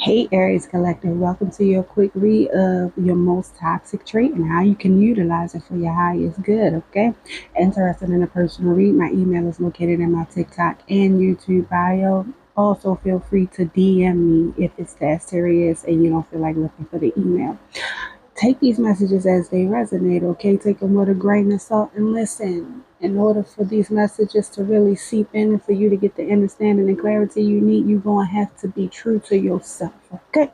Hey Aries Collective, welcome to your quick read of your most toxic trait and how you can utilize it for your highest good. Okay, interested in a personal read? My email is located in my TikTok and YouTube bio. Also, feel free to DM me if it's that serious and you don't feel like looking for the email. Take these messages as they resonate, okay? Take them with a grain of salt and listen. In order for these messages to really seep in and for you to get the understanding and clarity you need, you're going to have to be true to yourself, okay?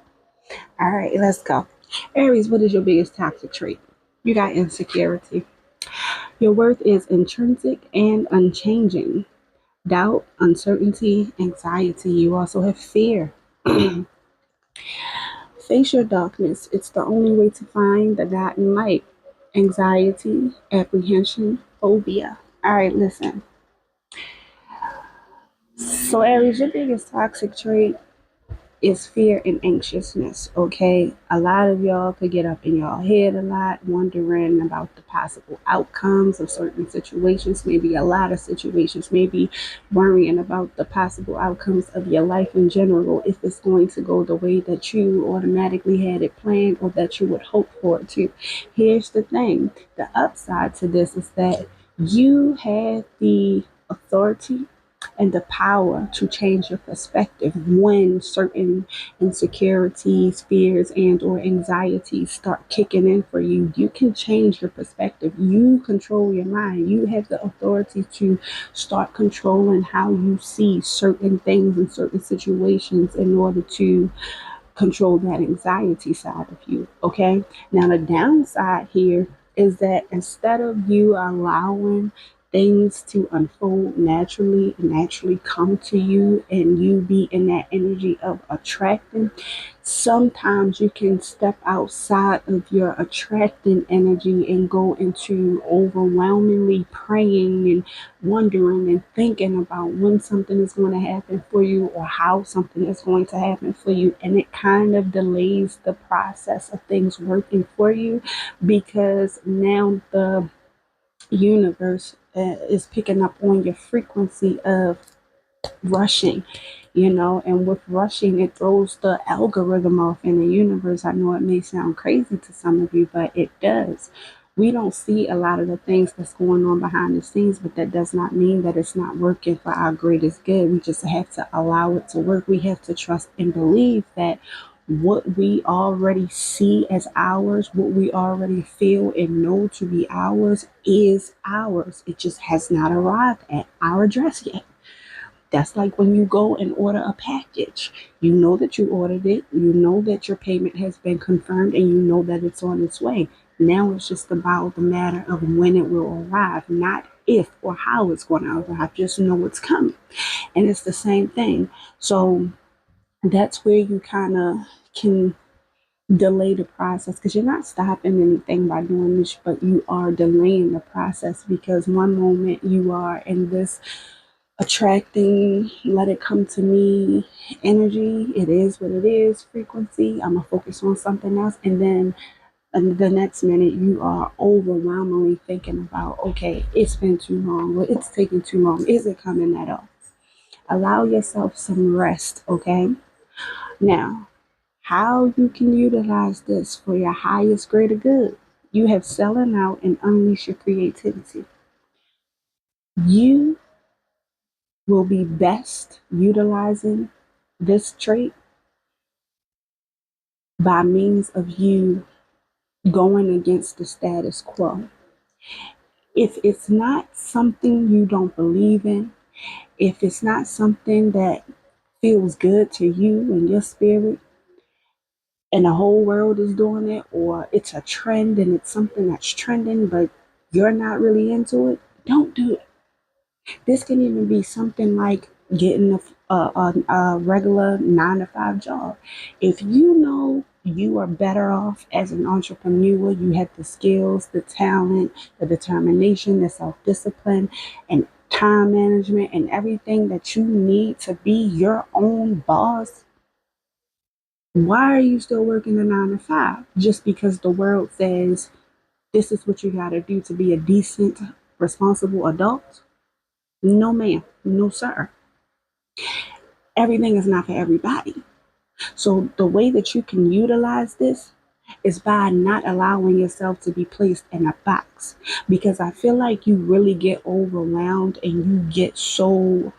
All right, let's go. Aries, what is your biggest toxic trait? You got insecurity. Your worth is intrinsic and unchanging. Doubt, uncertainty, anxiety. You also have fear. Face your darkness. It's the only way to find the God in light. Anxiety, apprehension, phobia. All right, listen. So, Aries, your biggest toxic trait is fear and anxiousness, okay? A lot of y'all could get up in your head a lot, wondering about the possible outcomes of certain situations, maybe a lot of situations, maybe worrying about the possible outcomes of your life in general, if it's going to go the way that you automatically had it planned or that you would hope for it to. Here's the thing, the upside to this is that you have the authority and the power to change your perspective when certain insecurities, fears, and or anxieties start kicking in for you. You can change your perspective. You control your mind. You have the authority to start controlling how you see certain things and certain situations in order to control that anxiety side of you. Okay. Now the downside here is that instead of you allowing things to unfold naturally and naturally come to you and you be in that energy of attracting, sometimes you can step outside of your attracting energy and go into overwhelmingly praying and wondering and thinking about when something is going to happen for you or how something is going to happen for you. And it kind of delays the process of things working for you because now the universe is picking up on your frequency of rushing, and with rushing, it throws the algorithm off in the universe. I know it may sound crazy to some of you, but it does. We don't see a lot of the things that's going on behind the scenes, but that does not mean that it's not working for our greatest good. We just have to allow it to work. We have to trust and believe that what we already see as ours, what we already feel and know to be ours, is ours. It just has not arrived at our address yet. That's like when you go and order a package. You know that you ordered it, you know that your payment has been confirmed, and you know that it's on its way. Now it's just about the matter of when it will arrive, not if or how it's going to arrive. Just know it's coming. And it's the same thing. So that's where you kind of can delay the process because you're not stopping anything by doing this, but you are delaying the process because one moment you are in this attracting, let it come to me energy. It is what it is, frequency. I'm going to focus on something else. And then the next minute, you are overwhelmingly thinking about, okay, it's been too long, or it's taking too long. Is it coming at all? Allow yourself some rest, okay? Now, how you can utilize this for your highest greater good. You have selling out and unleash your creativity. You will be best utilizing this trait by means of you going against the status quo. If it's not something you don't believe in, if it's not something that feels good to you and your spirit, and the whole world is doing it, or it's a trend and it's something that's trending, but you're not really into it, don't do it. This can even be something like getting a regular 9 to 5 job. If you know you are better off as an entrepreneur, you have the skills, the talent, the determination, the self discipline, and time management, and everything that you need to be your own boss. Why are you still working a 9 to 5? Just because the world says this is what you got to do to be a decent, responsible adult? No, ma'am. No, sir. Everything is not for everybody. So the way that you can utilize this is by not allowing yourself to be placed in a box. Because I feel like you really get overwhelmed and you get so,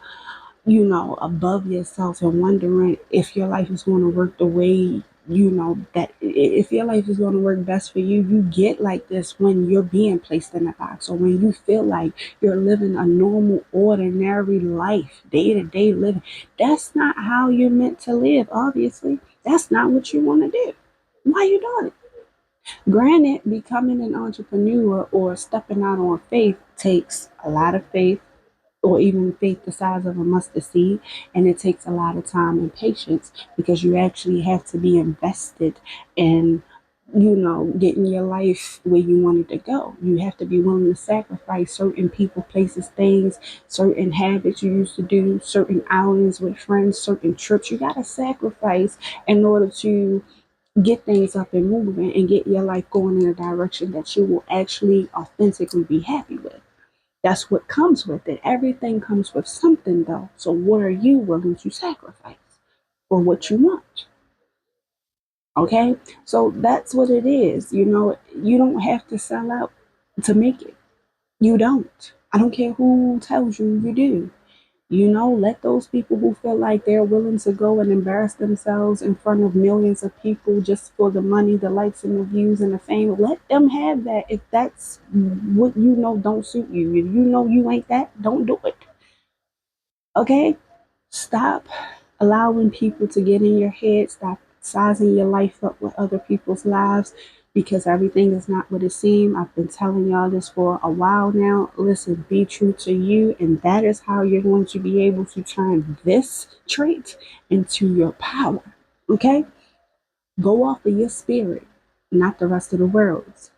above yourself and wondering if your life is going to work the way, that if your life is going to work best for you. You get like this when you're being placed in a box, or when you feel like you're living a normal, ordinary life, day to day living. That's not how you're meant to live, obviously. That's not what you want to do. Why you doing it? Granted, becoming an entrepreneur or stepping out on faith takes a lot of faith, or even faith the size of a mustard seed. And it takes a lot of time and patience, because you actually have to be invested in, getting your life where you want it to go. You have to be willing to sacrifice certain people, places, things, certain habits you used to do, certain outings with friends, certain trips. You got to sacrifice in order to get things up and moving and get your life going in a direction that you will actually authentically be happy with. That's what comes with it. Everything comes with something, though. So, what are you willing to sacrifice for what you want? Okay? So, that's what it is. You don't have to sell out to make it. You don't. I don't care who tells you you do. Let those people who feel like they're willing to go and embarrass themselves in front of millions of people just for the money, the likes, and the views and the fame, let them have that. If that's what don't suit you, if you ain't that, don't do it. Okay? Stop allowing people to get in your head. Stop sizing your life up with other people's lives, because everything is not what it seems. I've been telling y'all this for a while now. Listen, be true to you, and that is how you're going to be able to turn this trait into your power. Okay? Go off of your spirit, not the rest of the world's.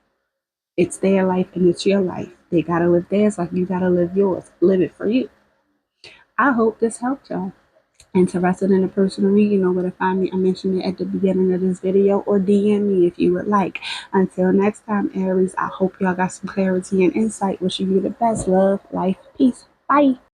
It's their life and it's your life. They gotta live theirs like you gotta live yours. Live it for you. I hope this helped y'all. Interested in a personal read, you know where to find me. I mentioned it at the beginning of this video, or DM me if you would like. Until next time, Aries, I hope y'all got some clarity and insight. Wishing you the best. Love, life, peace. Bye.